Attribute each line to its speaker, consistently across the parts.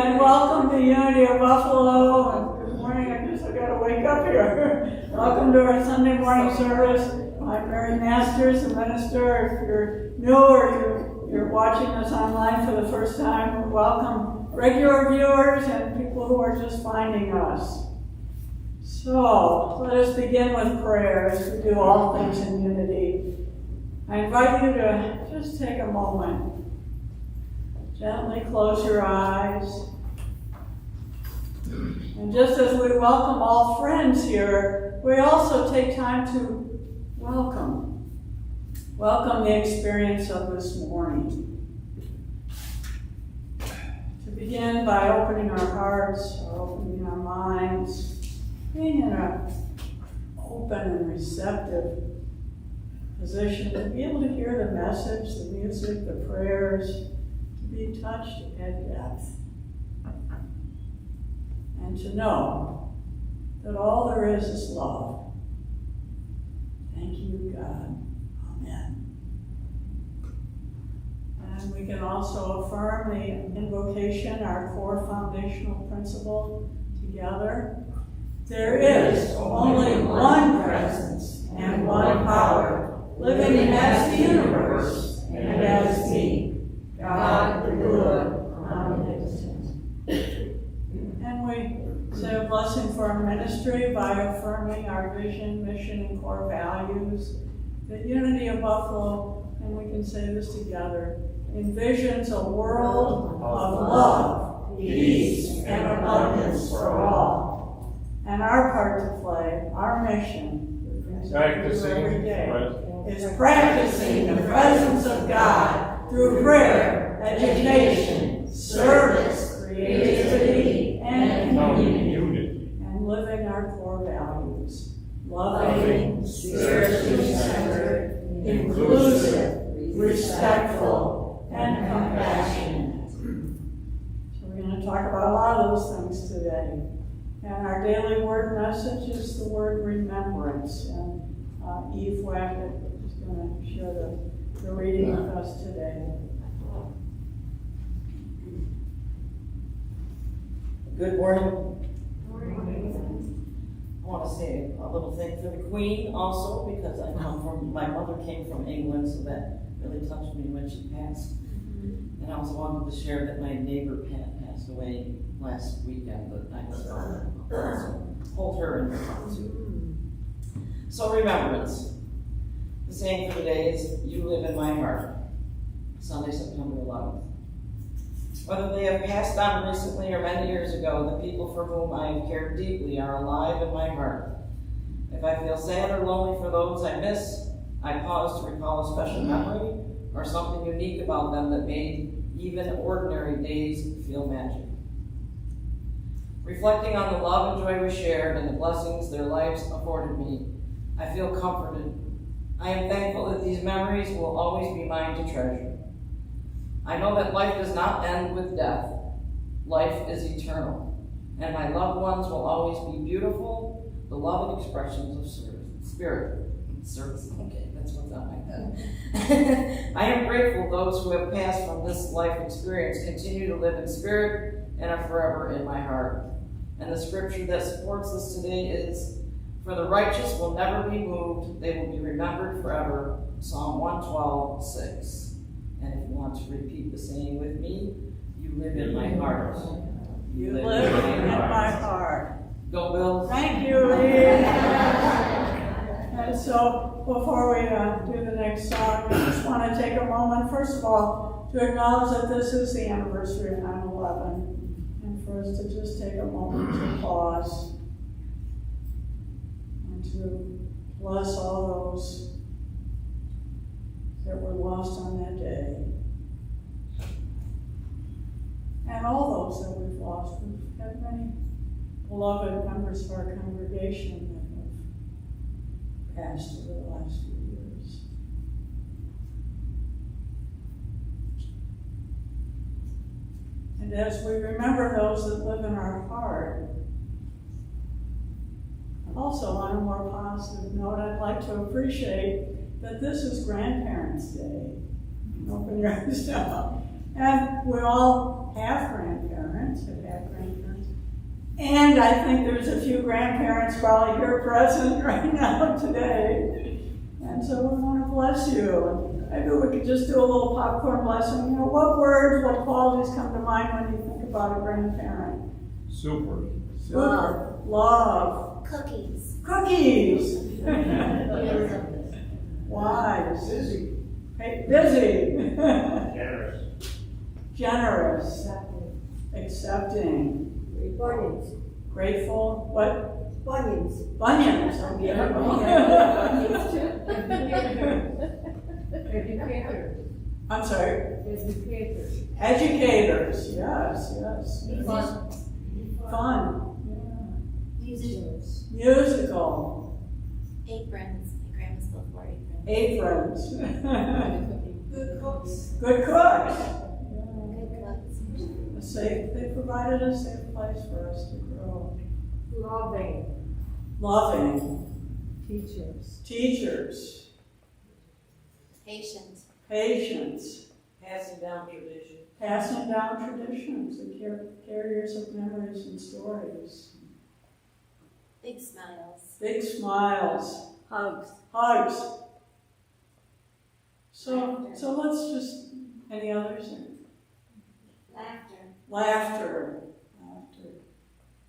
Speaker 1: And welcome to Unity of Buffalo. And good morning. I guess I gotta wake up here. Welcome to our Sunday morning service. I'm Mary Masters, the minister. If you're new or you're watching us online for the first time, welcome regular viewers and people who are just finding us. So let us begin with prayer as we do all things in unity. I invite you to just take a moment. Gently close your eyes. And just as we welcome all friends here, we also take time to welcome the experience of this morning. To begin by opening our hearts, opening our minds, being in an open and receptive position to be able to hear the message, the music, the prayers, be touched at depth, and to know that all there is love. Thank you, God. Amen. And we can also affirm the invocation, our core foundational principle, together. There is only one presence and one power, living as the universe and as me. God, the good, omnipotent. And we say a blessing for our ministry by affirming our vision, mission, and core values. The Unity of Buffalo, and we can say this together, envisions a world of love, peace, and abundance for all. And our part to play, our mission, every day, is practicing the presence of God through prayer, education, service, creativity, and community, and living our core values. Loving, spiritually centered, inclusive, respectful, and compassionate. So we're going to talk about a lot of those things today. And our daily word message is the word remembrance. And Eve Wackett is going to share the reading with us today.
Speaker 2: Good morning. I want to say a little thing for the Queen also, because my mother came from England, so that really touched me when she passed. And I also wanted to share that my neighbor Pat passed away last weekend, but I just also hold her in your heart too. So remembrance. The saying for the day is, you live in my heart. Sunday, September 11th. Whether they have passed on recently or many years ago, the people for whom I have cared deeply are alive in my heart. If I feel sad or lonely for those I miss, I pause to recall a special memory or something unique about them that made even ordinary days feel magic. Reflecting on the love and joy we shared and the blessings their lives afforded me, I feel comforted. I am thankful that these memories will always be mine to treasure. I know that life does not end with death. Life is eternal, and my loved ones will always be beautiful, beloved expressions of spirit. Service, okay, that's what's on my head. I am grateful those who have passed from this life experience continue to live in spirit and are forever in my heart. And the scripture that supports this today is, for the righteous will never be moved, they will be remembered forever. Psalm 112:6. And if you want to repeat the saying with me, you live in my heart.
Speaker 1: You live in my heart.
Speaker 2: Go, Bill.
Speaker 1: Thank you, Lee. And so, before we do the next song, I just want to take a moment, first of all, to acknowledge that this is the anniversary of 9/11, and for us to just take a moment to pause and to bless all those that were lost on that day. And all those that we've lost. We've had many beloved members of our congregation that have passed over the last few years. And as we remember those that live in our heart, also on a more positive note, I'd like to appreciate that this is Grandparents' Day. Open your eyes now. And we all have grandparents, have had grandparents. And I think there's a few grandparents probably here present right now today. And so we want to bless you. Maybe we could just do a little popcorn blessing. You know, what words, what qualities come to mind when you think about a grandparent?
Speaker 3: Super.
Speaker 1: Love.
Speaker 4: Cookies.
Speaker 1: Cookies. Wise.
Speaker 3: Busy.
Speaker 1: Hey, busy.
Speaker 3: Generous.
Speaker 1: Generous. Accepting.
Speaker 4: Bunions.
Speaker 1: Grateful. What?
Speaker 4: Bunions.
Speaker 1: Bunions.
Speaker 4: Educators.
Speaker 1: I'm sorry.
Speaker 4: Educators.
Speaker 1: Educators. Yes, yes.
Speaker 4: Fun.
Speaker 1: Fun.
Speaker 4: Musicians.
Speaker 1: Yeah. Musical.
Speaker 5: Aprons. My grandma's both wore aprons.
Speaker 1: Aprons.
Speaker 4: Good cooks.
Speaker 1: Good cooks.
Speaker 5: Good cooks.
Speaker 1: They provided a safe place for us to grow.
Speaker 4: Loving.
Speaker 1: Loving.
Speaker 4: Teachers.
Speaker 1: Teachers.
Speaker 5: Patient.
Speaker 1: Patience.
Speaker 2: Passing down tradition.
Speaker 1: Passing down traditions, the carriers of memories and stories.
Speaker 5: Big smiles.
Speaker 1: Big smiles.
Speaker 4: Hugs.
Speaker 1: Hugs. So let's just, any others?
Speaker 5: Laughter.
Speaker 1: Laughter.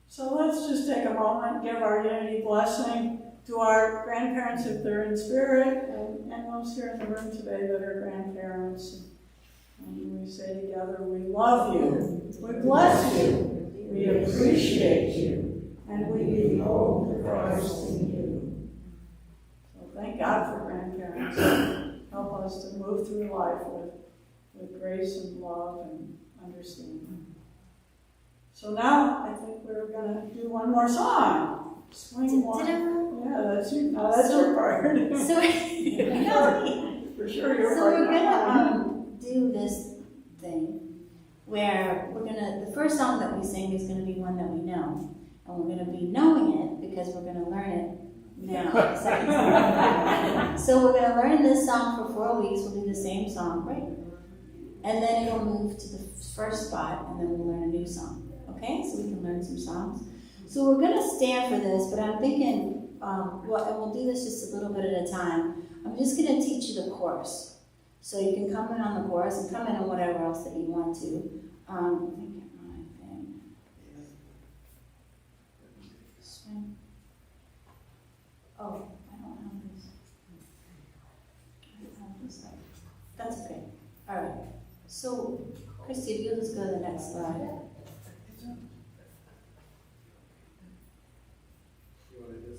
Speaker 1: So let's just take a moment, give our unity blessing to our grandparents if they're in spirit, and those here in the room today that are grandparents. And we say together, we love you, we bless you, we appreciate you, and we behold the Christ in you. So thank God for grandparents. Help us to move through life with grace and love and understanding. So now I think we're going to do one more song. Swing one. Yeah, that's your part.
Speaker 6: So,
Speaker 1: For sure, your
Speaker 6: so
Speaker 1: part.
Speaker 6: we're gonna do this thing where the first song that we sing is gonna be one that we know, and we're gonna be knowing it because we're gonna learn it now. the second song. So we're gonna learn this song for 4 weeks. We'll do the same song, right? And then it'll move to the first spot, and then we'll learn a new song. Okay, so we can learn some songs. So we're going to stand for this, but I'm thinking, and we'll do this just a little bit at a time. I'm just going to teach you the chorus. So you can come in on the chorus and come in on whatever else that you want to. Let me get my thing. Swing. Oh, I don't have this. I don't have this. That's okay. All right. So, Christy, if you'll just go to the next slide.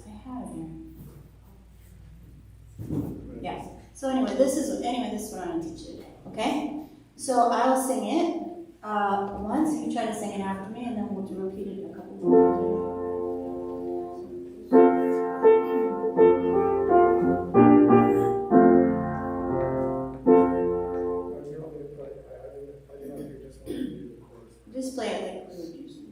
Speaker 6: I have it here. Yes. So anyway, this is what I'm going to teach you. Okay? So I'll sing it once. You try to sing it after me, and then we'll repeat it a couple more times. Just play it like we would usually.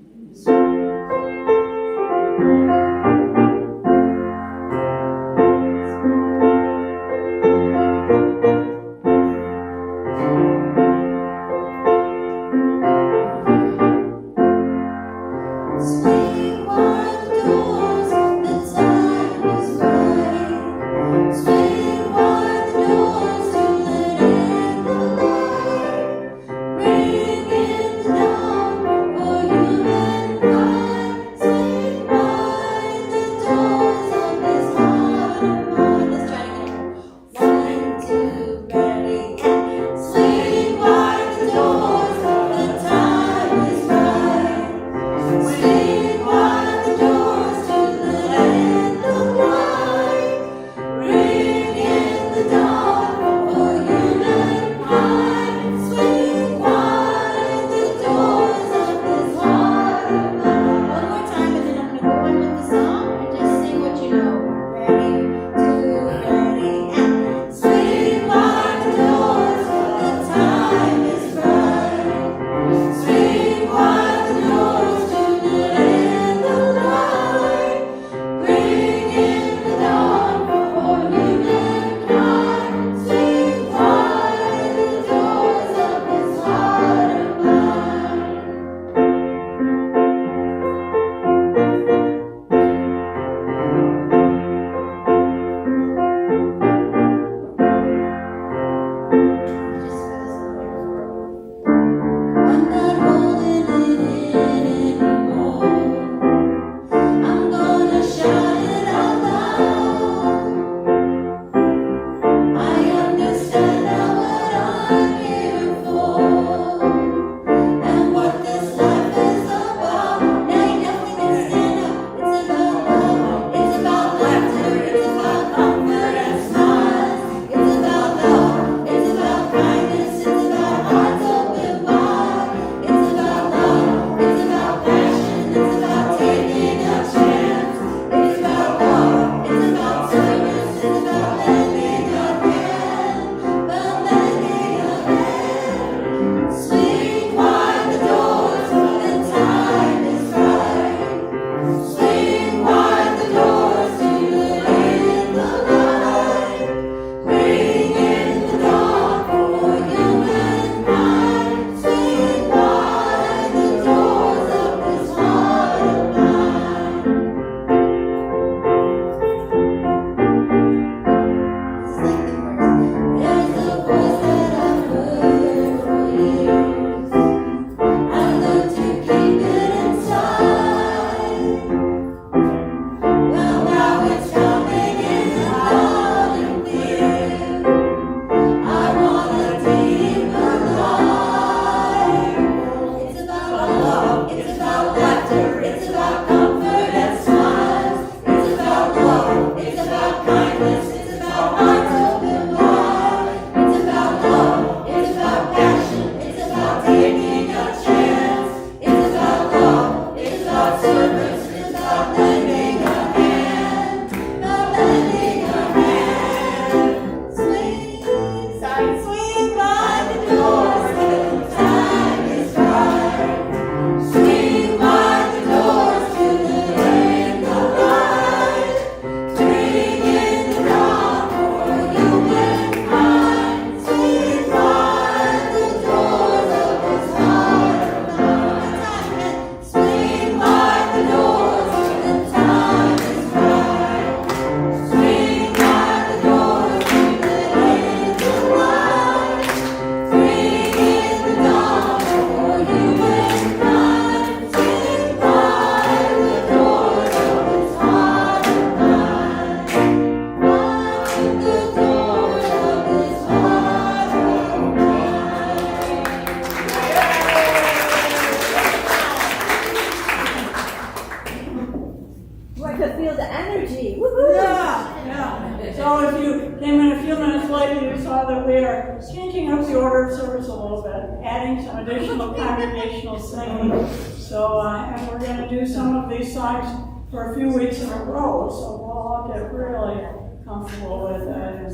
Speaker 1: So if you came in a few minutes later, you saw that we are changing up the order of service a little bit, adding some additional congregational singing. So, and we're going to do some of these songs for a few weeks in a row, so we'll all get really comfortable with it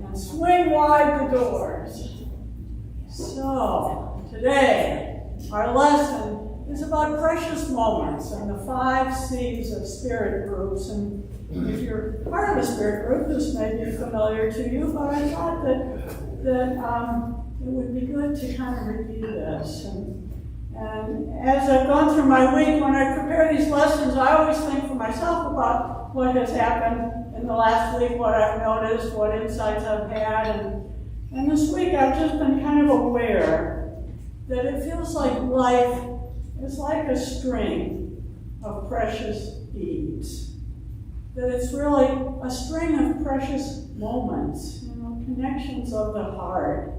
Speaker 1: and swing wide the doors. So, today, our lesson is about precious moments and the 5 C's of SpiritGroups. And if you're part of a spirit group, this may be familiar to you, but I thought that it would be good to kind of review this. And as I've gone through my week, when I prepare these lessons, I always think for myself about what has happened in the last week, what I've noticed, what insights I've had. And this week I've just been kind of aware that it feels like life is like a string of precious beads. That it's really a string of precious moments, connections of the heart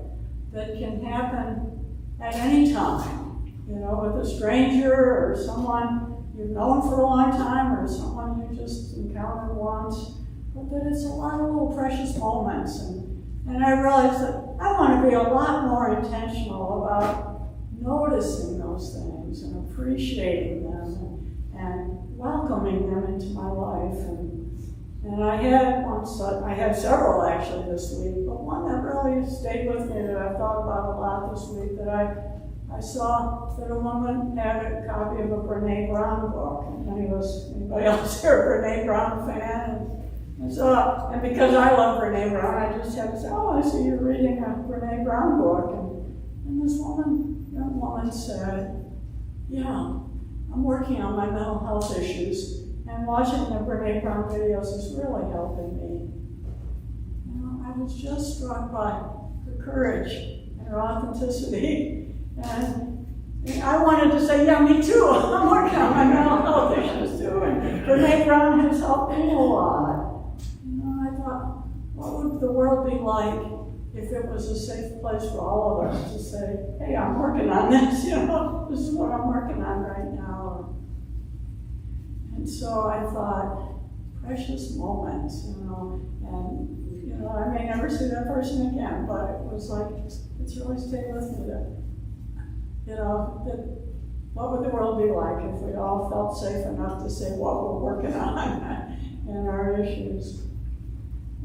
Speaker 1: that can happen at any time. With a stranger or someone you've known for a long time or someone you just encountered once. But that it's a lot of little precious moments. And I realized that I want to be a lot more intentional about noticing those things and appreciating them and welcoming them into my life. And I had several actually this week, but one that really stayed with me that I've thought about a lot this week, that I saw that a woman had a copy of a Brene Brown book. Anybody else here a Brene Brown fan? And because I love Brene Brown, I just had to say, I see you're reading a Brene Brown book. And this young woman said, yeah, I'm working on my mental health issues, and watching the Brene Brown videos is really helping me. I was just struck by her courage and her authenticity. And I wanted to say, yeah, me too. I'm working on my mental health issues too. And Brene Brown has helped me a lot. I thought, what would the world be like if it was a safe place for all of us to say, hey, I'm working on this, this is what I'm working on right now. And so I thought, precious moments, and I may never see that person again, but it was like, it's really stayed with me that, what would the world be like if we all felt safe enough to say what we're working on and our issues.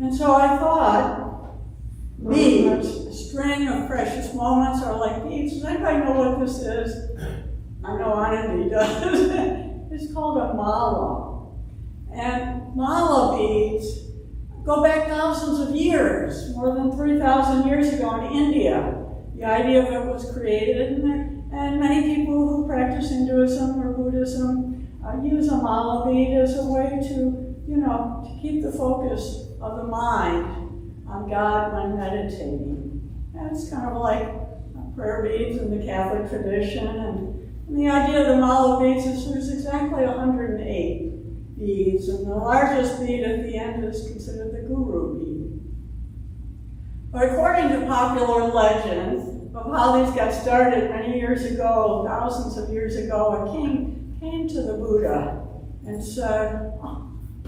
Speaker 1: And so I thought, beads, a string of precious moments are like beads. Does anybody know what this is? I know Anandi does. It's called a mala. And mala beads go back thousands of years, more than 3,000 years ago in India. The idea of it was created, and many people who practice Hinduism or Buddhism use a mala bead as a way to keep the focus of the mind on God when meditating. And it's kind of like prayer beads in the Catholic tradition. And the idea of the mala beads is there's exactly 108 beads, and the largest bead at the end is considered the guru bead. But according to popular legend of how these got started many years ago, thousands of years ago, a king came to the Buddha and said,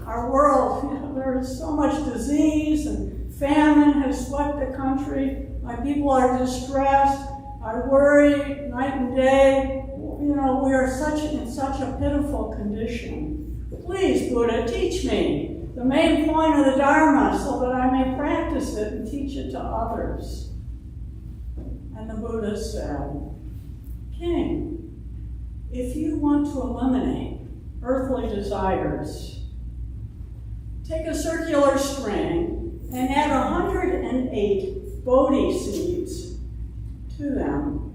Speaker 1: our world, there is so much disease and famine has swept the country. My people are distressed. I worry night and day. We are in such a pitiful condition. Please, Buddha, teach me the main point of the Dharma so that I may practice it and teach it to others. And the Buddha said, King, if you want to eliminate earthly desires, take a circular string and add 108 Bodhi seeds to them,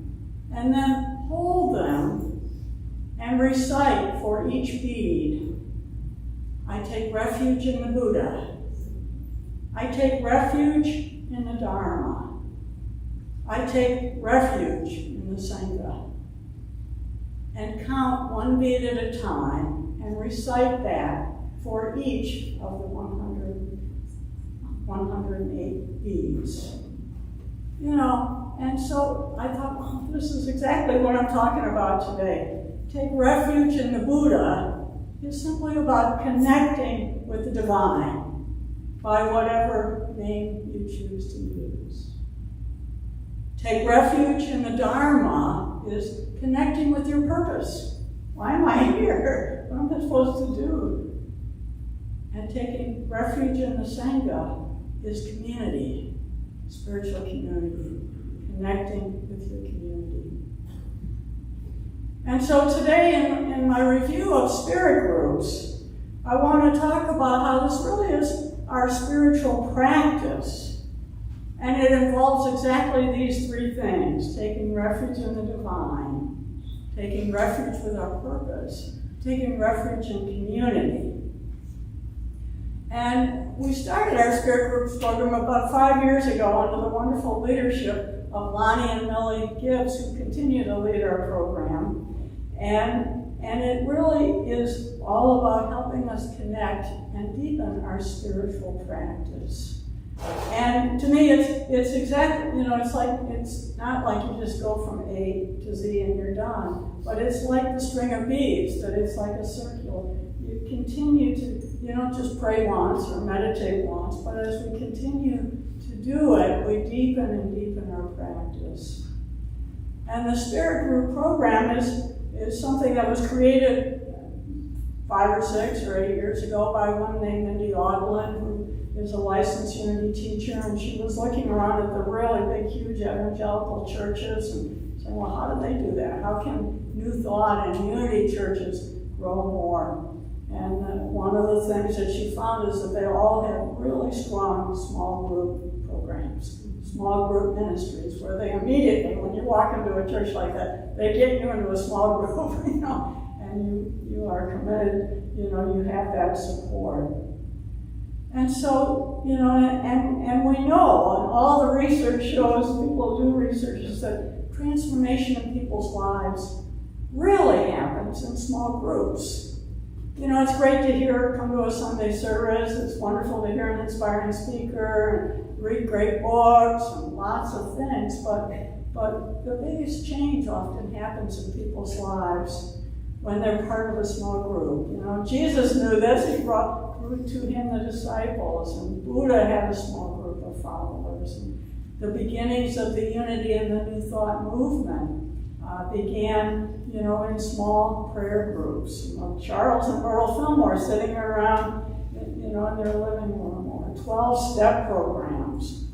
Speaker 1: and then hold them and recite for each bead, I take refuge in the Buddha. I take refuge in the Dharma. I take refuge in the Sangha. And count one bead at a time and recite that for each of the 108 beads. And so I thought, well, this is exactly what I'm talking about today. Take refuge in the Buddha is simply about connecting with the divine. by whatever name you choose to use. Take refuge in the Dharma is connecting with your purpose. Why am I here? What am I supposed to do? And taking refuge in the Sangha is community, spiritual community, connecting with your community. And so today in my review of SpiritGroups, I want to talk about how this really is our spiritual practice. And it involves exactly these three things: taking refuge in the divine, taking refuge with our purpose, taking refuge in community. And we started our SpiritGroups program about 5 years ago under the wonderful leadership of Lonnie and Millie Gibbs, who continue to lead our program. And it really is all about helping us connect and deepen our spiritual practice. And to me, it's exactly, it's not like you just go from A to Z and you're done, but it's like the string of beads, that it's like a circle. You continue to, you don't just pray once or meditate once, but as we continue to do it, we deepen and deepen our practice. And the Spirit Group program is something that was created 5 or 6 or 8 years ago by one named Mindy Audlin, who is a licensed unity teacher, and she was looking around at the really big, huge evangelical churches and saying, well, how do they do that? How can New Thought and unity churches grow more? And one of the things that she found is that they all have really strong small group programs, small group ministries, where they immediately, when you walk into a church like that, they get you into a small group, and you are committed, you have that support. And so, and we know, and all the research shows, people do research, is that transformation in people's lives really happens in small groups. It's great to come to a Sunday service. It's wonderful to hear an inspiring speaker and read great books and lots of things. But the biggest change often happens in people's lives when they're part of a small group. Jesus knew this. He brought to him the disciples, and Buddha had a small group of followers. And the beginnings of the unity and the New Thought movement began, in small prayer groups. Charles and Earl Fillmore sitting around, in their living room, or 12-step programs.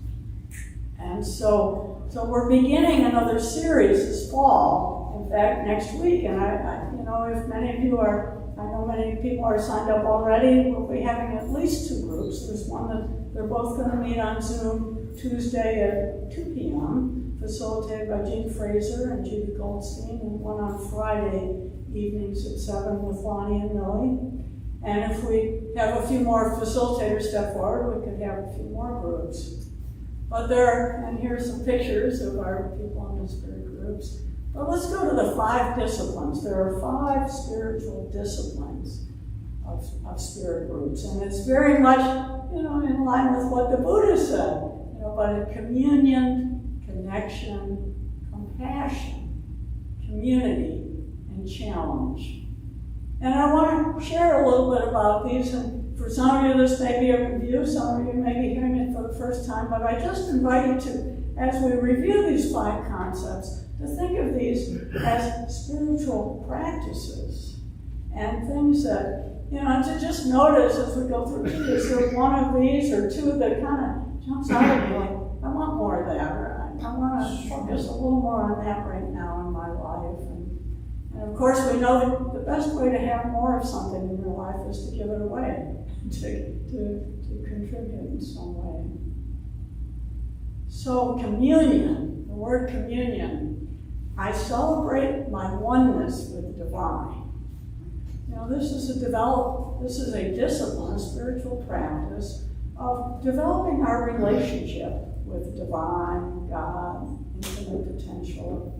Speaker 1: And so we're beginning another series this fall. In fact, next week, and if many of you are, I know many people are signed up already. We'll be having at least 2 groups. There's one that they're both going to meet on Zoom Tuesday at 2 p.m., facilitated by Jean Fraser and Judy Goldstein, and one on Friday evenings at 7 with Lonnie and Millie. And if we have a few more facilitators step forward, we could have a few more groups. But and here's some pictures of our people in the Spirit Groups. But let's go to the 5 disciplines. There are 5 spiritual disciplines of Spirit Groups. And it's very much, in line with what the Buddha said. But communion, connection, compassion, community, and challenge. And I want to share a little bit about these. And for some of you, this may be a review. Some of you may be hearing it for the first time. But I just invite you to, as we review these 5 concepts, to think of these as spiritual practices and things that, to just notice as we go through these, is there one of these or 2 that kind of jumps out at me like, I want more of that, or I want to focus a little more on that right now in my life. And of course, we know that the best way to have more of something in your life is to give it away, to contribute in some way. So communion, the word communion, I celebrate my oneness with the divine. This is a discipline, a spiritual practice of developing our relationship with divine, God, infinite potential.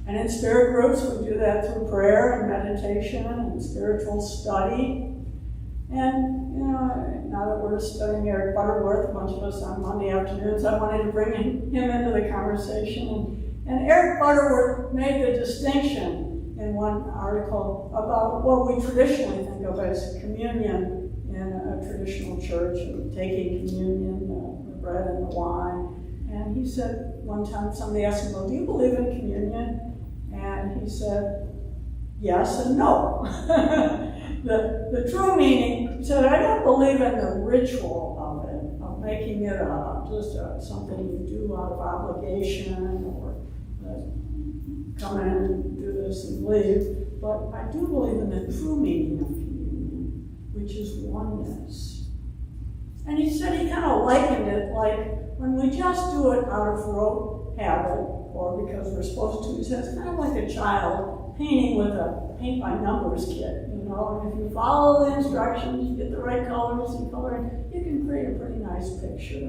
Speaker 1: And in Spirit Groups, we do that through prayer and meditation and spiritual study. And, now that we're studying Eric Butterworth, a bunch of us on Monday afternoons, I wanted to bring him into the conversation. And Eric Butterworth made the distinction in one article about what we traditionally think of as communion in a traditional church and taking communion, the bread and the wine. And he said, one time somebody asked him, well, do you believe in communion? And he said, yes and no. The true meaning, he said, I don't believe in the ritual of it, of making it something you do out of obligation or come in and do this and leave. But I do believe in the true meaning of communion, which is oneness. And he said he kind of likened it like when we just do it out of rote habit or because we're supposed to. He said it's kind of like a child painting with a paint by numbers kit, you know, and if you follow the instructions, you get the right colors and coloring, you can create a pretty nice picture.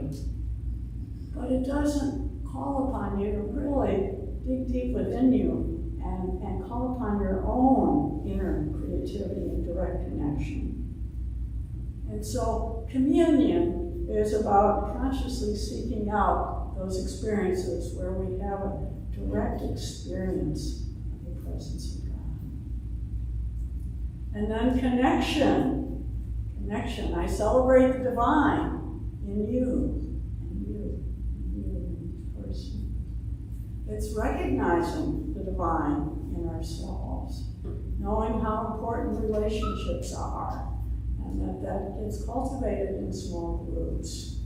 Speaker 1: But it doesn't call upon you to really dig deep within you and call upon your own inner creativity and direct connection. And so communion is about consciously seeking out those experiences where we have a direct experience of the presence of God. And then connection. Connection. I celebrate the divine in you, and you, and you, and each person. It's recognizing the divine in ourselves, knowing how important relationships are, and that gets cultivated in small groups.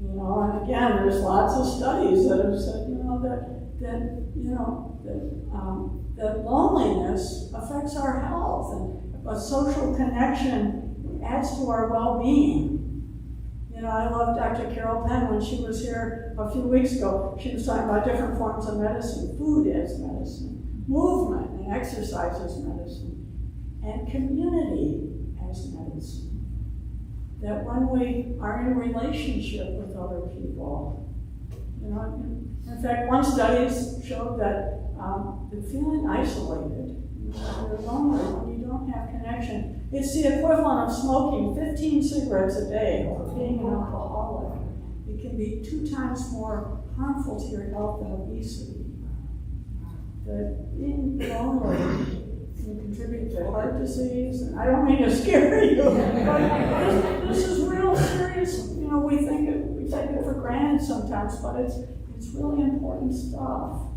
Speaker 1: You know, and again, there's lots of studies that have said, you know, that loneliness affects our health, and a social connection adds to our well-being. You know, I love Dr. Carol Penn when she was here a few weeks ago. She was talking about different forms of medicine, food as medicine, movement and exercise as medicine, and community as medicine. That when we are in relationship with other people, you know, in fact, one study showed that the feeling isolated, you know, you're lonely, when you don't have connection, it's the equivalent of smoking 15 cigarettes a day or being an alcoholic. It can be 2 times more harmful to your health than obesity. That being lonely can contribute to heart disease, and I don't mean to scare you, but this is real serious. You know, we take it for granted sometimes, but it's really important stuff.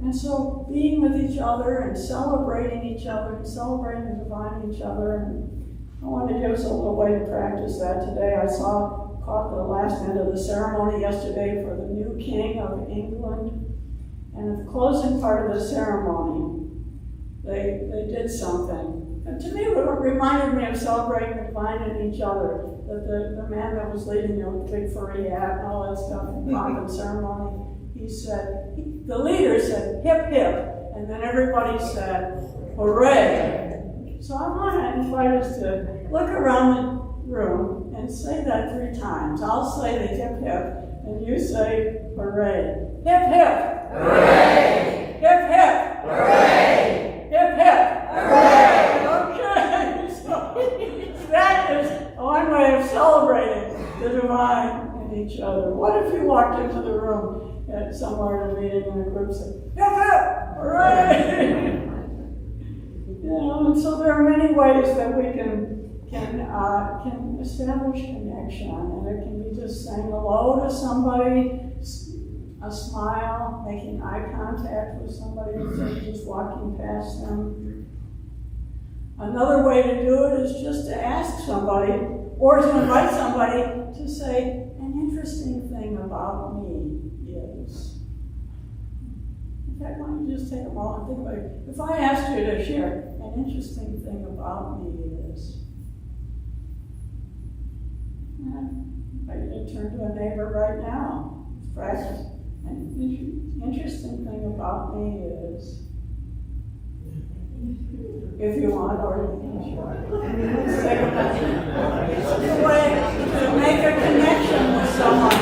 Speaker 1: And so being with each other and celebrating each other and celebrating the divine in each other, and I wanted to give us a little way to practice that today. I caught the last end of the ceremony yesterday for the new King of England, and at the closing part of the ceremony, they did something. And to me, it reminded me of celebrating the divine in each other. That the man that was leading, you know, with the big furry hat and all that stuff in pomp and ceremony, the leader said, hip, hip, and then everybody said, hooray. So I want to invite us to look around the room and say that 3 times. I'll say the hip, hip, and you say hooray. Hip, hip. Hooray. Hip, hip. Hooray. Hip, hip. Hooray. Okay, so that is one way of celebrating the divine in each other. What if you walked into the room somewhere in a meeting in a group and said, hip, hip, hooray! You know, and so there are many ways that we can establish connection, and it can be just saying hello to somebody, a smile, making eye contact with somebody instead of just walking past them. Another way to do it is just to ask somebody or to invite somebody to say, an interesting thing about me is. In fact, why don't you just take a moment and think about it. If I asked you to share, an interesting thing about me is. I invite you to turn to a neighbor right now. Practice. An interesting thing about me is. If you want, or you can share. Let's take a moment. It's a way to make a connection with someone.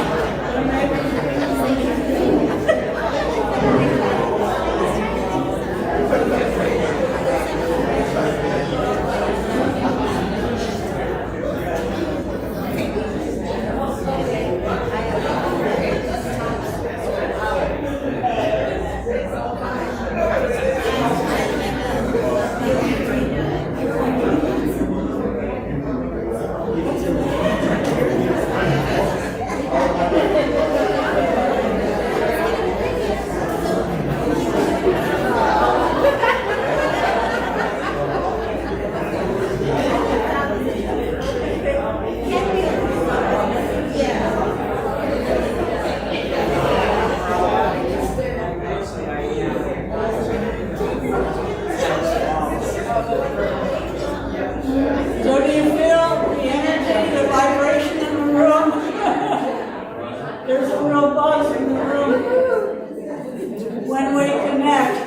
Speaker 1: So do you feel the energy, the vibration in the room? There's a real buzz in the room. When we connect,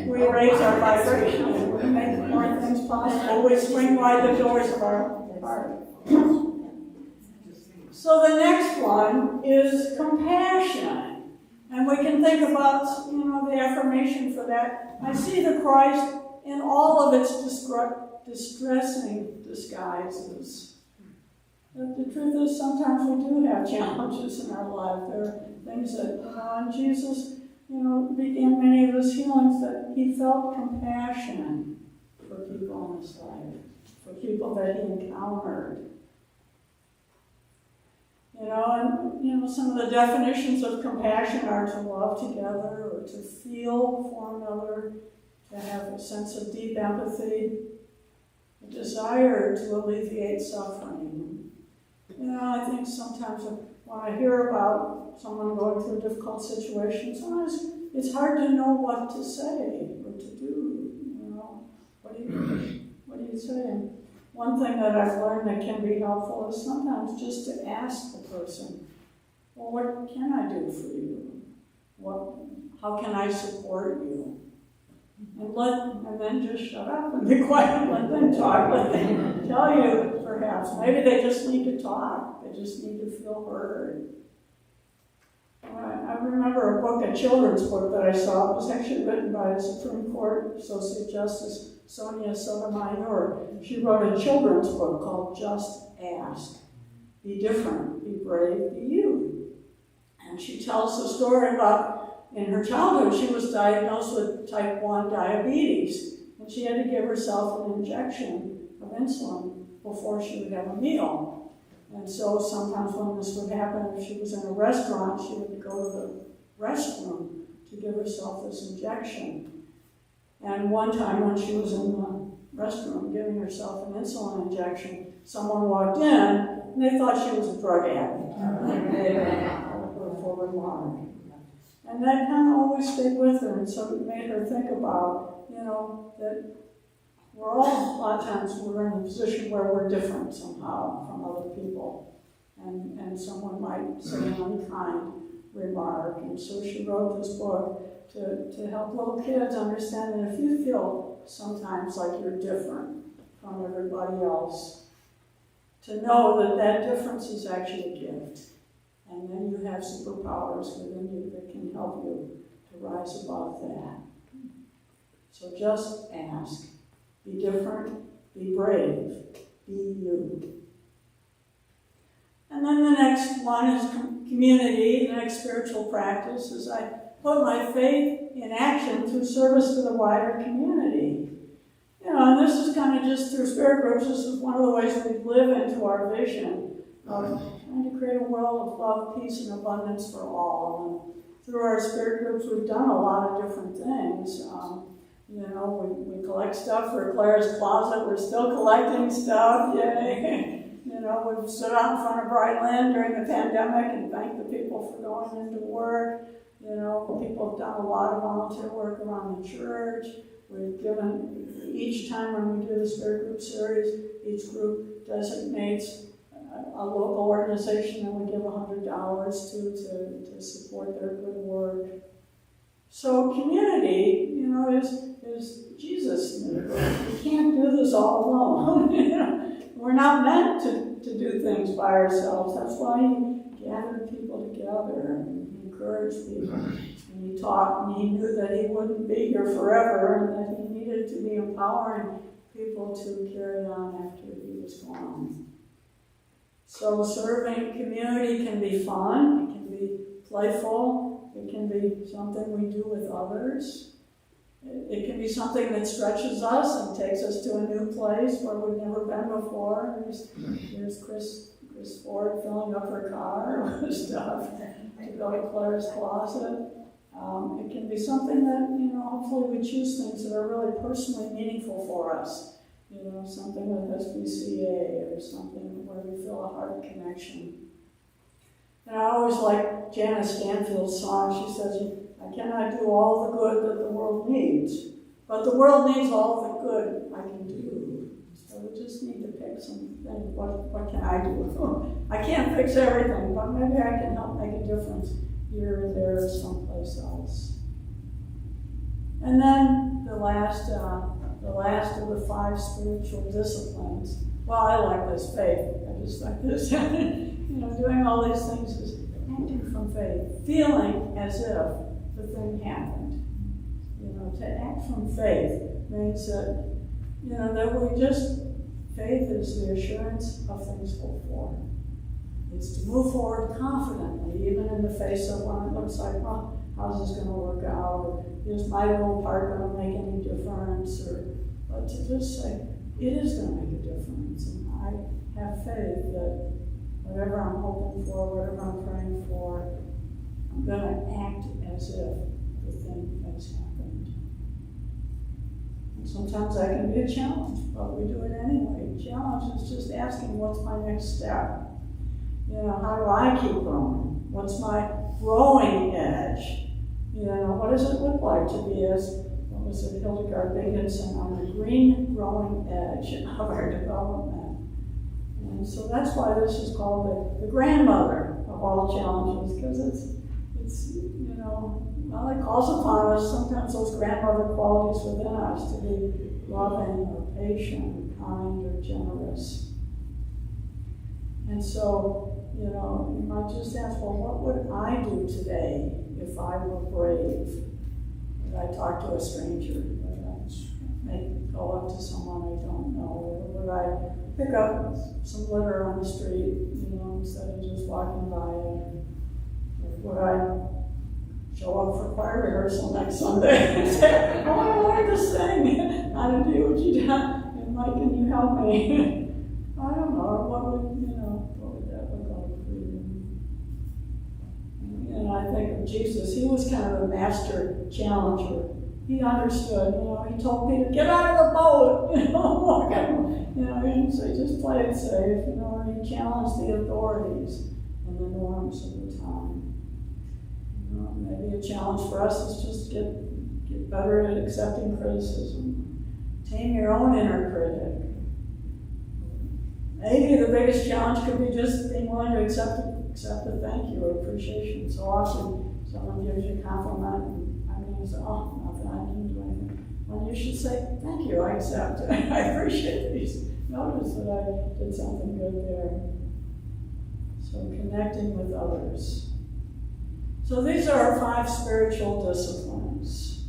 Speaker 1: we raise our vibration. We make more things possible. We swing wide the doors of our heart. So the next one is compassion. And we can think about, the affirmation for that. I see the Christ in all of its distressing disguises. The truth is, sometimes we do have challenges in our life. There are things that, and Jesus, began many of his healings that he felt compassion for people in his life, for people that he encountered. Some of the definitions of compassion are to love together, or to feel for another, to have a sense of deep empathy, a desire to alleviate suffering. I think sometimes when I hear about someone going through a difficult situation, sometimes it's hard to know what to say or to do. What do you say? One thing that I've learned that can be helpful is sometimes just to ask the person, well, what can I do for you? How can I support you? And then just shut up and be quiet and let them talk. Let them tell you, perhaps. Maybe they just need to talk. They just need to feel heard. I remember a book, a children's book that I saw. It was actually written by a Supreme Court Associate Justice Sonia Sotomayor. She wrote a children's book called Just Ask. Be different, be brave, be you. And she tells the story about, in her childhood, she was diagnosed with type 1 diabetes. And she had to give herself an injection of insulin before she would have a meal. And so sometimes when this would happen, if she was in a restaurant, she would go to the restroom to give herself this injection. And one time when she was in the restroom giving herself an insulin injection, someone walked in and they thought she was a drug addict. And they put a full remark. And that kind of always stayed with her, and so it made her think about, that we're all, a lot of times, we're in a position where we're different somehow from other people. And someone might say an unkind remark. And so she wrote this book to help little kids understand that if you feel sometimes like you're different from everybody else, to know that that difference is actually a gift. And then you have superpowers within you that can help you to rise above that. So just ask. Be different, be brave, be you. And then the next one is community. The next spiritual practice is I put my faith in action through service to the wider community. And this is kind of just through SpiritGroups. This is one of the ways we live into our vision of trying to create a world of love, peace, and abundance for all. And through our SpiritGroups, we've done a lot of different things. We collect stuff for Claire's closet. We're still collecting stuff. Yay! We've stood out in front of Bright Lynn during the pandemic and thanked the people for going into work. People have done a lot of volunteer work around the church. We've given, each time when we do the Spirit Group series, each group designates a local organization that we give $100 to support their good work. So community, is Jesus. We can't do this all alone. We're not meant to do things by ourselves. That's why he gathered people together and encouraged people. And he taught, and he knew that he wouldn't be here forever, and that he needed to be empowering people to carry on after he was gone. So serving community can be fun, it can be playful, it can be something we do with others. It can be something that stretches us and takes us to a new place where we've never been before. There's Chris Ford filling up her car with stuff to go to Claire's closet. It can be something that, hopefully we choose things that are really personally meaningful for us. Something with SBCA or something where we feel a heart connection. And I always like Janice Stanfield's song. She says, I cannot do all the good that the world needs, but the world needs all the good I can do. So we just need to pick something. What can I do? I can't fix everything, but maybe I can help make a difference here or there or someplace else. And then the last of the 5 spiritual disciplines. Well, I like this faith. I just like this. Doing all these things is acting from faith, feeling as if the thing happened. To act from faith means that, faith is the assurance of things hoped for. It's to move forward confidently, even in the face of when it looks like, well, how's this going to work out? Or is my little part going to make any difference? But to just say, it is going to make a difference. And I have faith that whatever I'm hoping for, whatever I'm praying for, I'm going to act as if the thing has happened. And sometimes that can be a challenge, but we do it anyway. The challenge is just asking, what's my next step? How do I keep growing? What's my growing edge? What does it look like to be, as what was it, Hildegard Binghamton, on the green growing edge of our development? And so that's why this is called the grandmother of all challenges, because it's it calls upon us sometimes those grandmother qualities within us to be loving or patient or kind or generous. And so, you might just ask, well, what would I do today if I were brave? Would I talk to a stranger? Would I go up to someone I don't know? Or would I pick up some litter on the street, instead of just walking by it? Or would I show up for choir rehearsal next Sunday and say, oh, I learned this thing, how to do what you do, and Mike, can you help me? I don't know, what would that look like for you? And I think of Jesus, he was kind of a master challenger. He understood, he told Peter, get out of the boat, walk out. He didn't say, just play it safe, and he challenged the authorities and the norms of the time. Maybe a challenge for us is just get better at accepting criticism. Tame your own inner critic. Maybe the biggest challenge could be just being willing to accept a thank you or appreciation. So often someone gives you a compliment and you say, oh, nothing, I didn't do anything. Well, you should say, thank you, I accept it. I appreciate these. Notice that I did something good there. So connecting with others. So these are our 5 spiritual disciplines.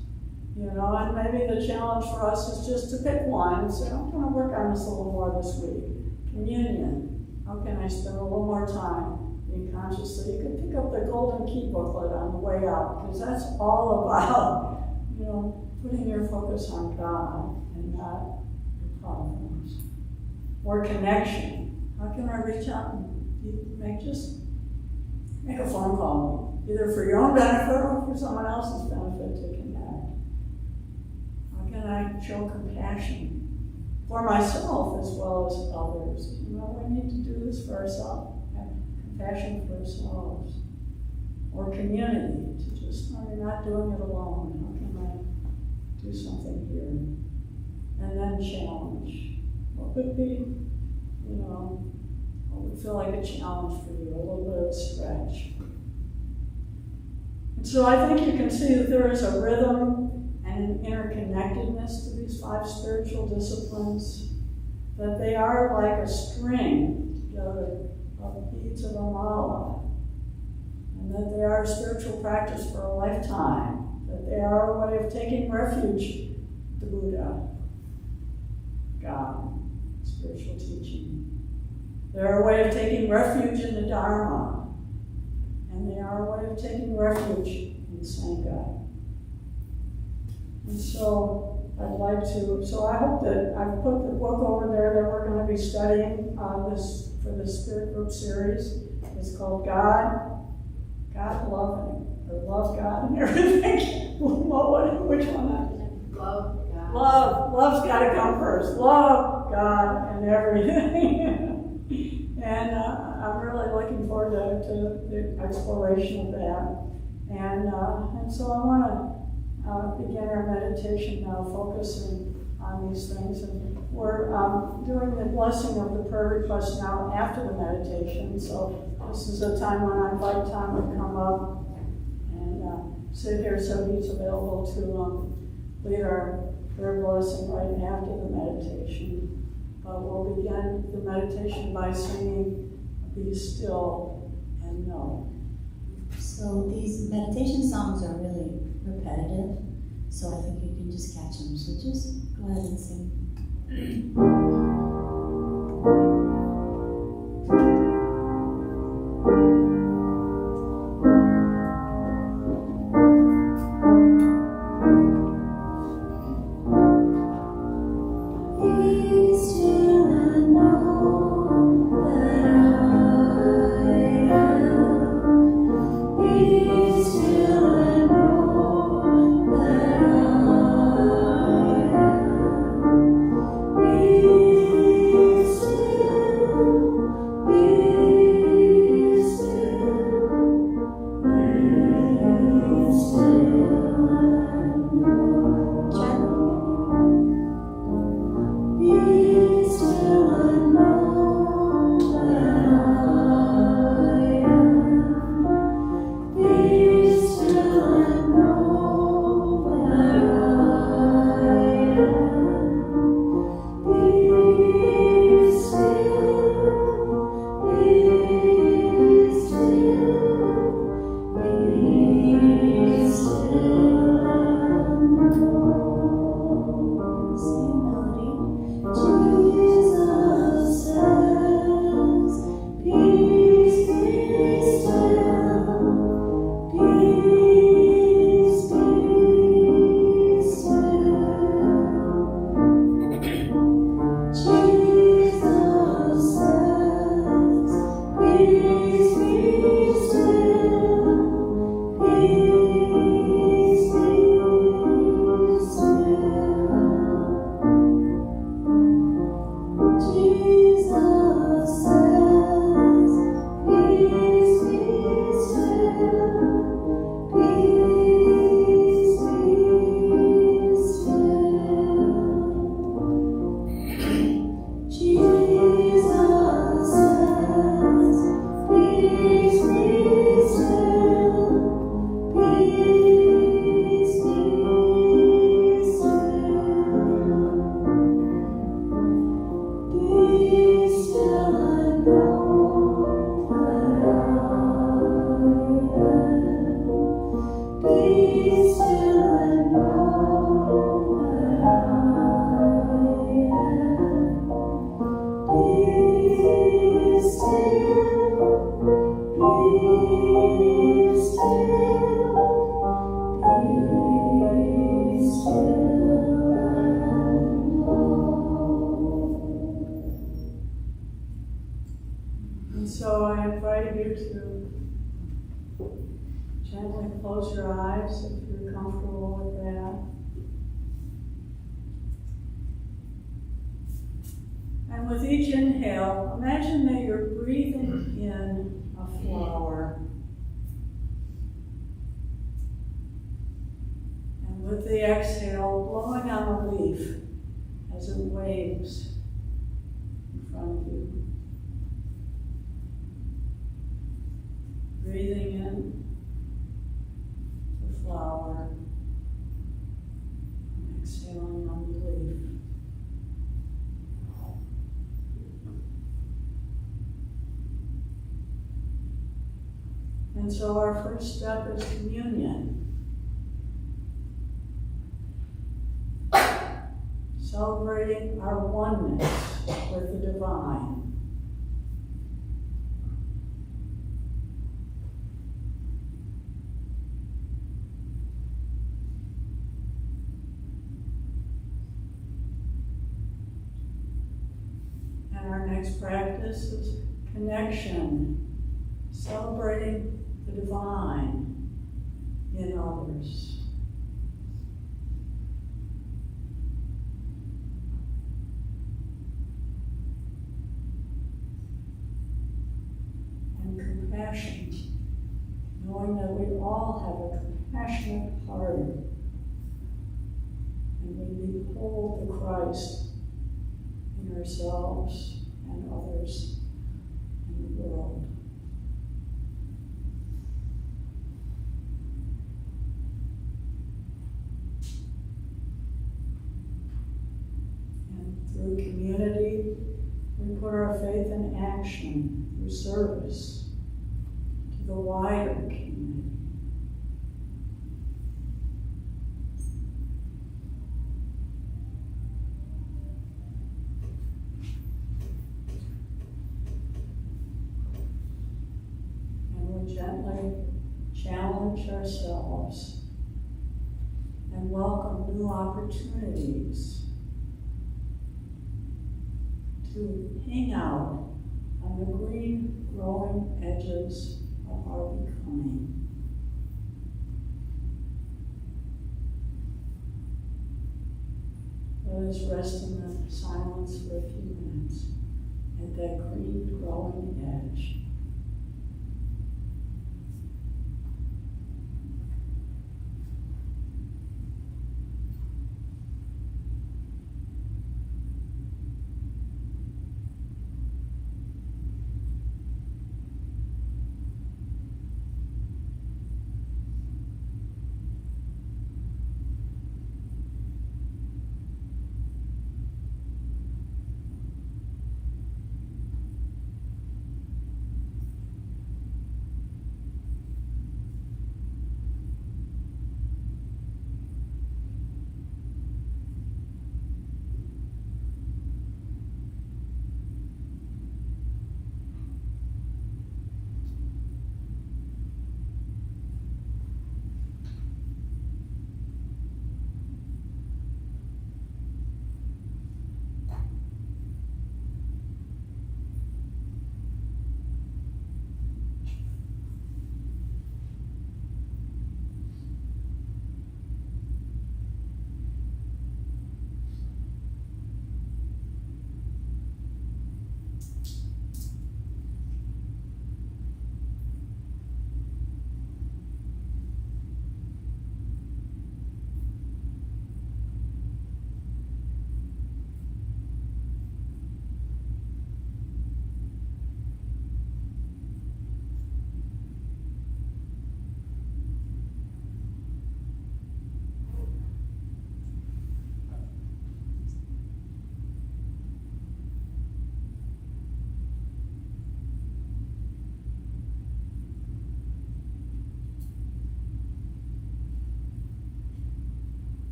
Speaker 1: And maybe the challenge for us is just to pick one and say, I'm going to work on this a little more this week. Communion. How can I spend a little more time being conscious? So you can pick up the Golden Key booklet on the way out, because that's all about, putting your focus on God and not your problems. Or connection. How can I reach out and make a phone call, either for your own benefit or for someone else's benefit to connect? How can I show compassion for myself as well as others? We need to do this for ourselves, have compassion for ourselves. Or community, to just know you're not doing it alone. How can I do something here? And then challenge. What would be, what would feel like a challenge for you, a little bit of a stretch? And so I think you can see that there is a rhythm and an interconnectedness to these 5 spiritual disciplines, that they are like a string together of beads of a mala, and that they are a spiritual practice for a lifetime, that they are a way of taking refuge, the Buddha, God, spiritual teaching. They're a way of taking refuge in the Dharma, and they are a way of taking refuge in Sangha. And so I'd like to, so I hope that I've put the book over there that we're going to be studying this for the Spirit Group series. It's called God Loving, or Love God and Everything. Which one?
Speaker 4: Love God.
Speaker 1: Love's got to come first. Love God and everything. And I'm really looking forward to the exploration of that. And so I want to begin our meditation now, focusing on these things. And we're doing the blessing of the prayer request now after the meditation. So this is a time when I invite Tom to come up and sit here so he's available to lead our prayer blessing right after the meditation. But we'll begin the meditation by singing, "Be Still and Know."
Speaker 6: So these meditation songs are really repetitive, so I think you can just catch them. So just go ahead and sing.
Speaker 1: And so I invite you to gently close your eyes if you're comfortable with that. And with each inhale, imagine that you're breathing in a flower. And with the exhale, blowing on a leaf as it waves in front of you. Breathing in the flower and exhaling on the leaf. And so our first step is communion. Celebrating our oneness with the divine. practice is connection, celebrating the divine in others. And compassion, knowing that we all have a compassionate heart and we behold the Christ in ourselves and others in the world. And through community, we put our faith in action through service to the wider community. Gently challenge ourselves and welcome new opportunities to hang out on the green growing edges of our becoming. Let us rest in the silence for a few minutes at that green growing edge.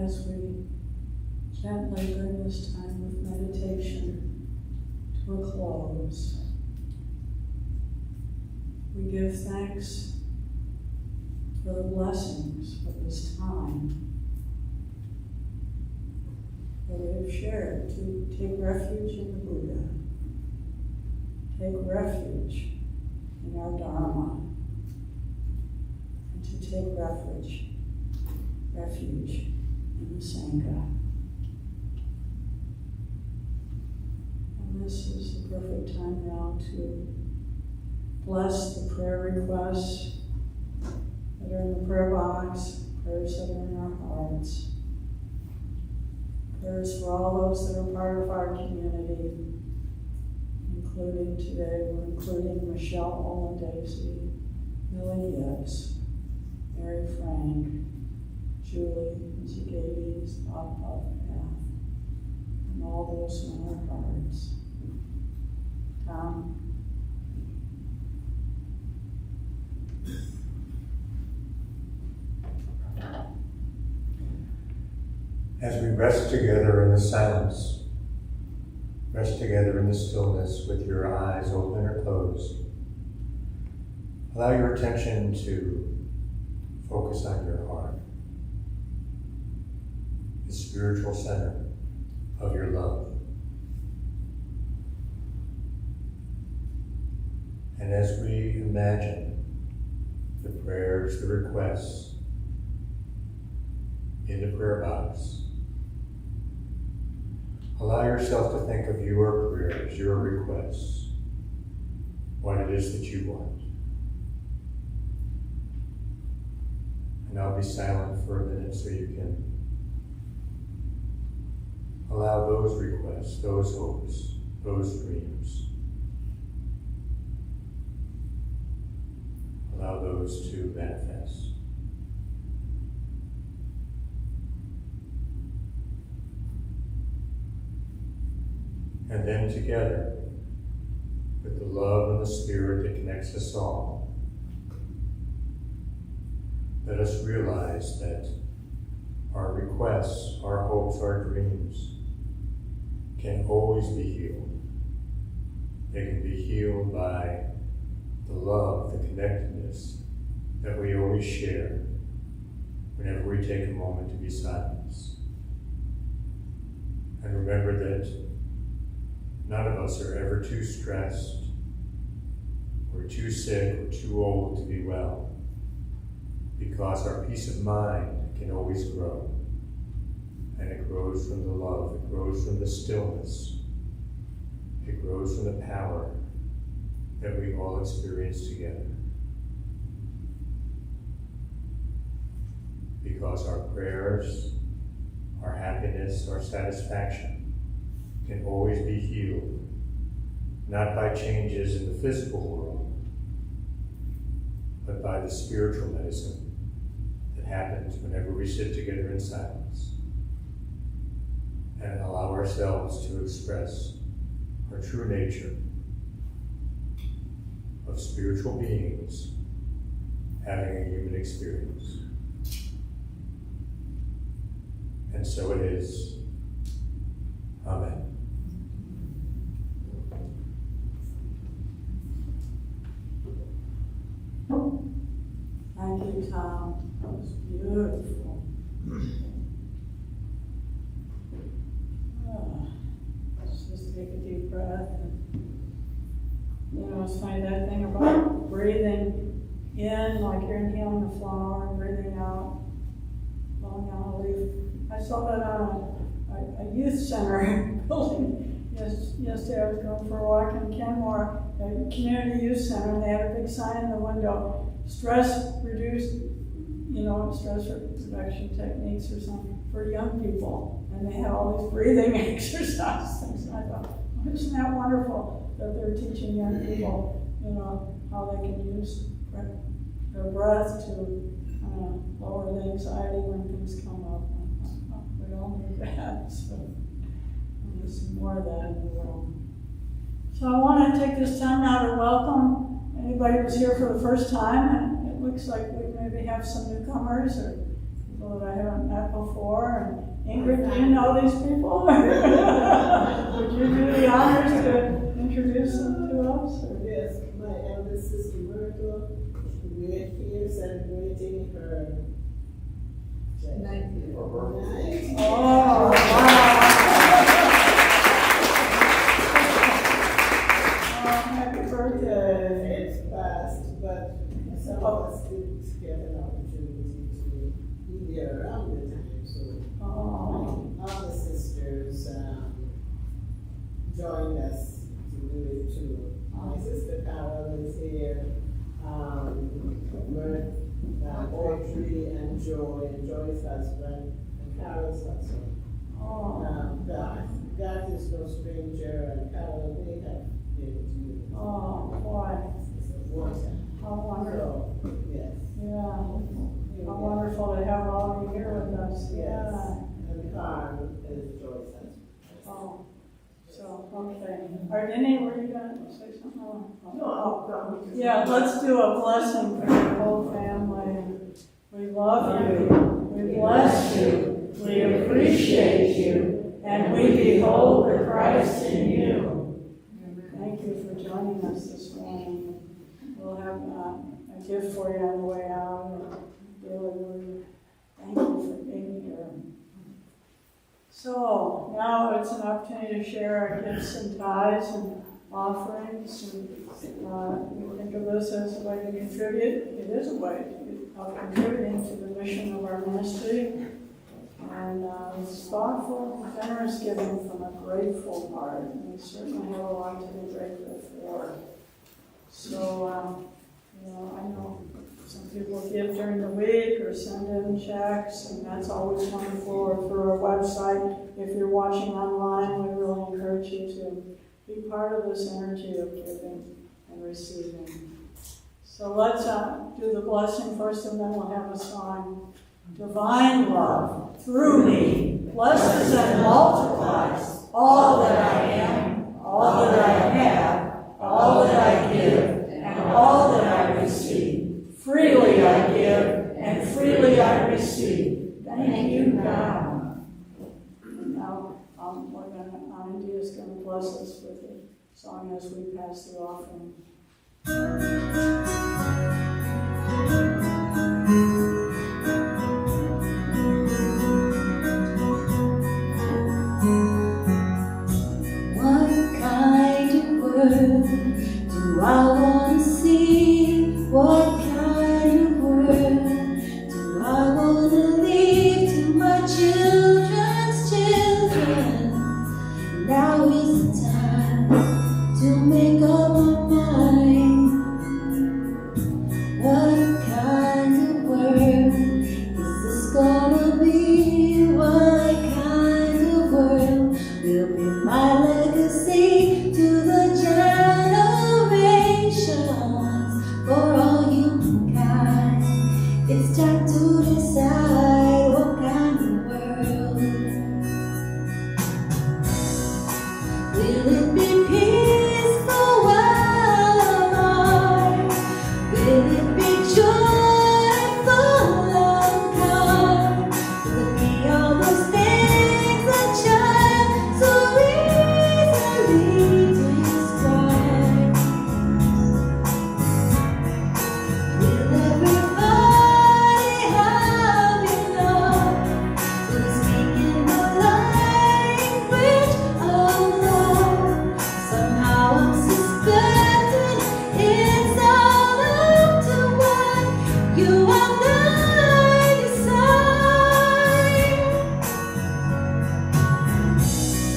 Speaker 1: As we gently bring this time of meditation to a close, we give thanks for the blessings of this time that we have shared, to take refuge in the Buddha, take refuge in our Dharma, and to take refuge in the Sangha. And this is the perfect time now to bless the prayer requests that are in the prayer box, prayers that are in our hearts, prayers for all those that are part of our community, including today, we're including Michelle Olendaisy, Millie Gibbs, Mary Frank, Julie, Zagades, Bob Path, and all those in our hearts. Tom?
Speaker 7: As we rest together in the silence, rest together in the stillness with your eyes open or closed, allow your attention to focus on your heart. spiritual center of your love. And as we imagine the prayers, the requests in the prayer box, allow yourself to think of your prayers, your requests, what it is that you want. And I'll be silent for a minute so you can allow those requests, those hopes, those dreams, allow those to manifest. And then together, with the love and the spirit that connects us all, let us realize that our requests, our hopes, our dreams can always be healed. They can be healed by the love, the connectedness that we always share whenever we take a moment to be silent. And remember that none of us are ever too stressed or too sick or too old to be well, because our peace of mind can always grow. And it grows from the love, it grows from the stillness, it grows from the power that we all experience together. Because our prayers, our happiness, our satisfaction can always be healed, not by changes in the physical world, but by the spiritual medicine that happens whenever we sit together in silence and allow ourselves to express our true nature of spiritual beings having a human experience. And so it is. Amen.
Speaker 1: Thank you, Tom. That was beautiful. Let's just take a deep breath. It's funny, that thing about breathing in, like you're inhaling a flower, and breathing out, blowing out a leaf. I saw that on a youth center building. Yesterday I was going for a walk in Kenmore, a community youth center, and they had a big sign in the window, stress reduced, stress reduction techniques or something for young people. And they had all these breathing exercises. And I thought, isn't that wonderful that they're teaching young people, how they can use their breath to lower the anxiety when things come up. We all need that, so there's some more of that in the world. So I want to take this time now to welcome anybody who's here for the first time, and it looks like we maybe have some newcomers or people that I haven't met before. And Ingrid, do you know these people? Would you do the honors to introduce them to us? Or?
Speaker 8: Yes, my eldest sister Myrtle, we're here celebrating her 90th.
Speaker 1: Oh, wow. Happy birthday.
Speaker 8: It's past, but some of us didn't get an opportunity to be there around the time, so other sisters joined us to do it too. My sister Carol is here, Audrey and Joy, and Joy's husband, and Carol's husband. God is no stranger, and Carol, they have been to you.
Speaker 1: Oh, boy. How wonderful.
Speaker 8: So, yes.
Speaker 1: Yeah. How wonderful to have all of you here with us.
Speaker 8: Yes.
Speaker 1: Yeah.
Speaker 8: And Carl is Joy's husband.
Speaker 1: Oh, so, okay. Were you going to say something?
Speaker 8: No.
Speaker 1: Yeah, let's do a blessing for the whole family. We love you. We bless you. We appreciate you. And we behold the Christ in you. Thank you for joining us this morning. We'll have a gift for you on the way out. Really, thank you for being here. So now it's an opportunity to share our gifts and tithes and offerings. And you think of this as a way to contribute. It is a way of contributing to the mission of our ministry. And it's thoughtful, generous giving from a grateful heart. And we certainly have a lot to be grateful for. So, I know some people give during the week or send in checks, and that's always wonderful. Or through our website, if you're watching online, we really encourage you to be part of this energy of giving and receiving. So let's do the blessing first, and then we'll have a song. Divine love, through me, blesses and multiplies all that I am, all that I have, all that I give, and all that I receive. Freely I give, and freely I receive. Thank you, God. Now, Andy is going to bless us with a song as we pass the offering.
Speaker 6: What kind of world do I want to see? What kind of world do I want to leave to my children's children? Now is the time to make up my mind. What kind of world is this gonna be? What kind of world will be my legacy to the generations? For all humankind, it's time to decide what kind of world. Will it be peaceful, well or hard? Will it be joyful and calm? Will it be all those things a child so easily describes? Will everybody have enough? Will they speak in the language of love? Somehow I'm suspecting it's all up to what you and I decide.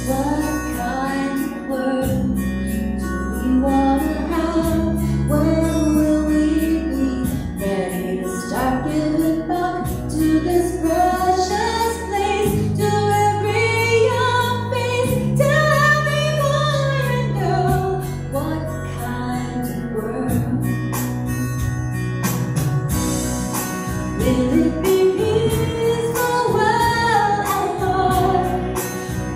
Speaker 6: What kind of world do we want to have? When will we be ready to start giving back to this precious place? To every young face, tell me boy and girl, what kind of world? Will it be peaceful, well and hard?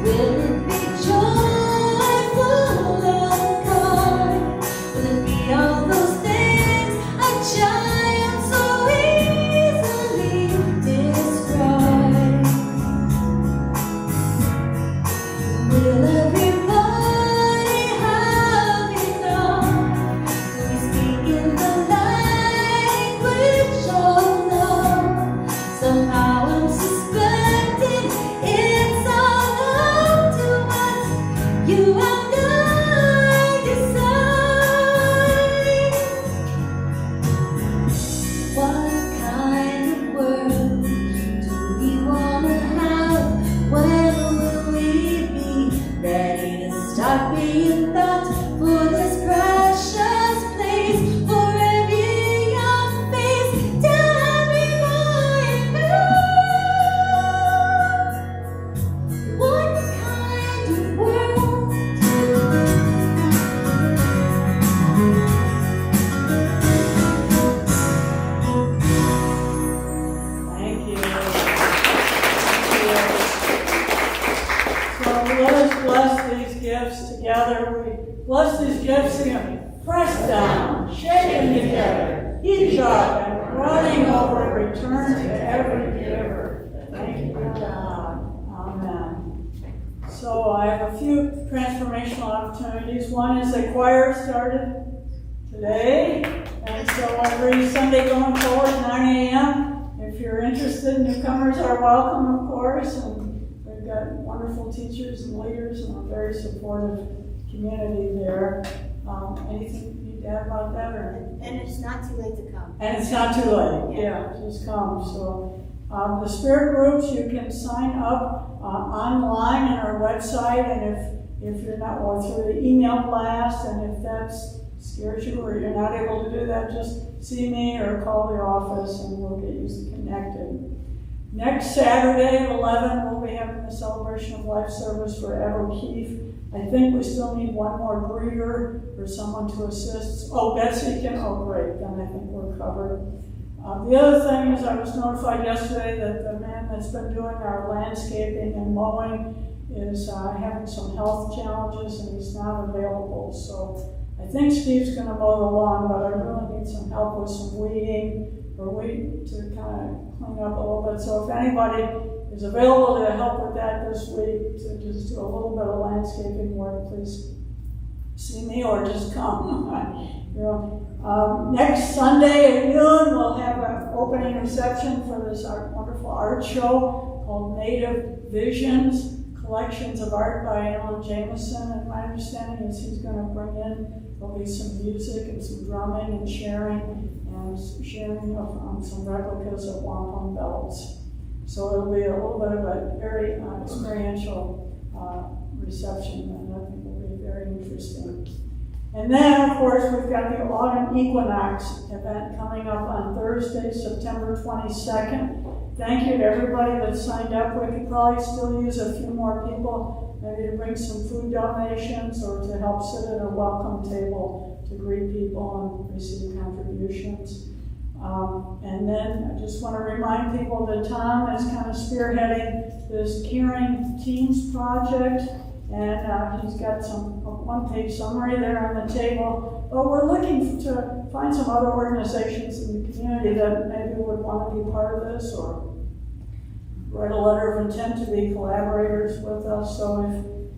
Speaker 6: Will it be joyful and calm? Will it be all those things a child so easily describes? Will everybody have enough? Will we speak in the language of love? Somehow I'm suspecting it's all up to us, you and I decide. What kind of world do we want to have? When will we be ready to start being thought for this precious place? For every young face, tell me boy and girl, what kind of world?
Speaker 1: Thank you. So let us bless these gifts together. We bless these gifts again. Pressed down, shaken together, heaped up, and running over, return to every giver. Thank you, God. Amen. So I have a few transformational opportunities. One is the choir started today, and so every Sunday going forward, 9 a.m. If you're interested, newcomers are welcome, of course, and we've got wonderful teachers and leaders and a very supportive community there. Anything you need to add about that, or?
Speaker 6: And it's not too late to come.
Speaker 1: And it's not too late, yeah, just come. So, the Spirit Groups, you can sign up online on our website, and if you're not, or through the email blast, and if that scares you or you're not able to do that, just see me or call the office and we'll get you connected. Next Saturday at 11, we'll be having the Celebration of Life service for Ed O'Keefe. I think we still need one more greeter or someone to assist. Oh, Betsy can, oh great, then I think we're covered. The other thing is I was notified yesterday that the man that's been doing our landscaping and mowing is having some health challenges and he's not available. So I think Steve's going to mow the lawn, but I really need some help with some weeding or weed to kind of clean up a little bit. So if anybody is available to help with that this week, to just do a little bit of landscaping work, please see me or just come. Next Sunday at noon, we'll have an opening reception for this wonderful art show called Native Visions, Collections of Art by Alan Jameson. And my understanding is he's going to bring in, there'll be some music and some drumming and sharing of some replicas of wampum belts. So it'll be a little bit of a very experiential reception, and I think will be very interesting. And then, of course, we've got the Autumn Equinox event coming up on Thursday, September 22nd. Thank you to everybody that signed up. We could probably still use a few more people, maybe to bring some food donations or to help sit at a welcome table to greet people and receive contributions. And then I just want to remind people that Tom is kind of spearheading this Caring Teens project, and he's got some one-page summary there on the table. But we're looking to find some other organizations in the community that maybe would want to be part of this or write a letter of intent to be collaborators with us. So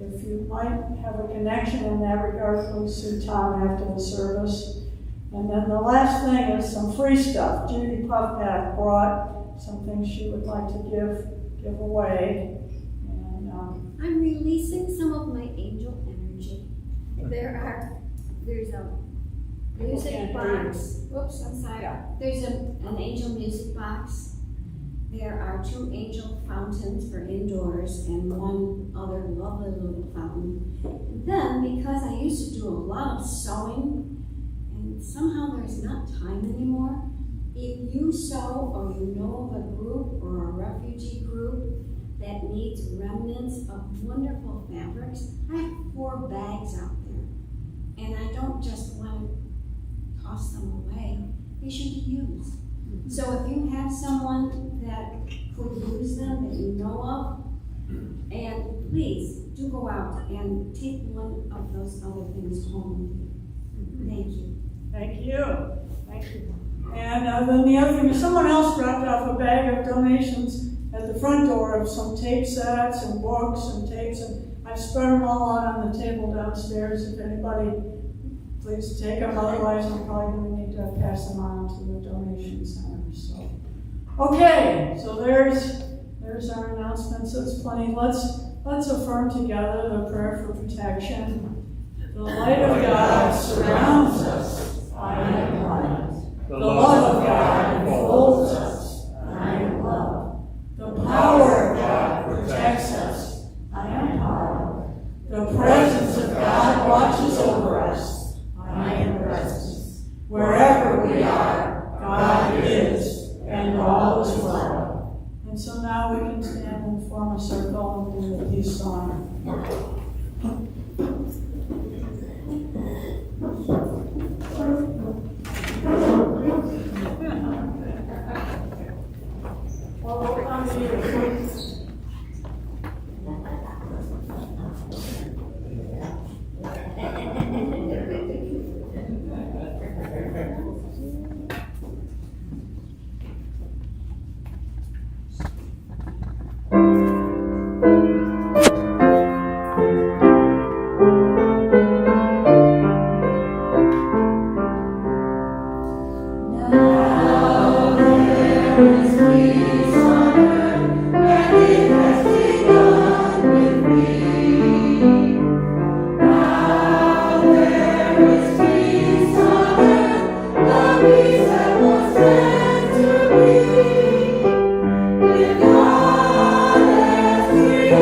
Speaker 1: if you might have a connection in that regard, please see Tom after the service. And then the last thing is some free stuff. Judy Puffpack brought some things she would like to give away. And
Speaker 4: I'm releasing some of my angel energy. There's a music box. Whoops, I'm sorry. There's an angel music box. There are 2 angel fountains for indoors and one other lovely little fountain. And then, because I used to do a lot of sewing, and somehow there's not time anymore, if you sew or you know of a group or a refugee group that needs remnants of wonderful fabrics, I have 4 bags out there. And I don't just want to toss them away. They should be used. So if you have someone that could use them that you know of, and please do go out and take one of those other things home with you. Thank you.
Speaker 1: thank you. Thank you. And then the other thing is someone else dropped off a bag of donations at the front door of some tape sets and books and tapes, and I've spread them all out on the table downstairs. If anybody, please take them. Otherwise, I'm probably going to need to pass them on to the donation center. So, okay, so there's our announcements. That's plenty. Let's affirm together the prayer for protection. The light of God surrounds us. I am light. The love of God enfolds us. I am love. The power of God protects us. I am power. The presence of God watches over us. I am presence. Wherever we are, God is, and all is well. And so now we can stand and form a circle and do the peace song. Well, we'll come to you.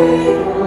Speaker 1: faithful.